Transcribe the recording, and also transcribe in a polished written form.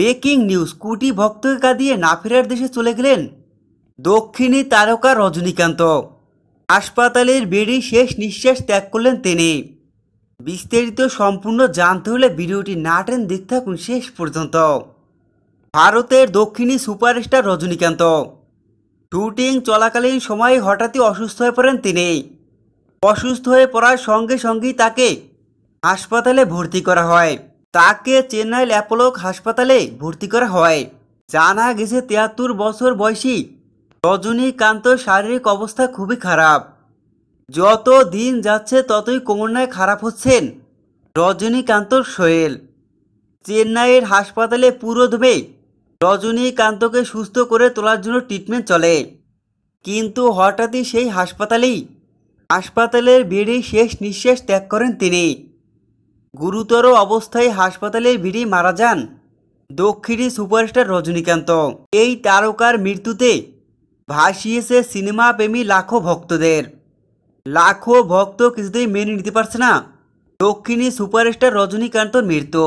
Breaking news, কোটি ভক্তকে কাঁদিয়ে না ফেরার দেশে চলে গেলেন দক্ষিণী তারকা রজনীকান্ত। হাসপাতালের বেডে শেষ নিঃশ্বাস ত্যাগ করলেন তিনি। বিস্তারিত সম্পূর্ণ জানতে হলে ভিডিওটি না টেন দেখতে থাকুন শেষ পর্যন্ত। ভারতের দক্ষিণী সুপারস্টার রজনীকান্ত শুটিং চলাকালীন সময়ে হঠাৎই অসুস্থ হয়ে পড়েন তিনি। অসুস্থ হয়ে পড়ার সঙ্গে সঙ্গেই তাকে হাসপাতালে ভর্তি করা হয়। তাকে চেন্নাইয়ের অ্যাপোলো হাসপাতালে ভর্তি করা হয়। জানা গেছে ৭৩ বছর বয়সী রজনীকান্তর শারীরিক অবস্থা খুবই খারাপ। যত দিন যাচ্ছে ততই ক্রমান্বয়ে খারাপ হচ্ছেন রজনীকান্তর শরীর। চেন্নাইয়ের হাসপাতালে পুরোদমে রজনীকান্তকে সুস্থ করে তোলার জন্য ট্রিটমেন্ট চলে, কিন্তু হঠাৎই সেই হাসপাতালের বেডে শেষ নিঃশ্বাস ত্যাগ করেন তিনি। গুরুতর অবস্থায় হাসপাতালের বেডেই মারা যান দক্ষিণী সুপারস্টার রজনীকান্ত। এই তারকার মৃত্যুতে ভাসিয়েছে সিনেমা প্রেমী লাখো ভক্তদের। লাখো ভক্ত কিছুতেই মেনে নিতে পারছে না দক্ষিণী সুপারস্টার রজনীকান্তর মৃত্যু।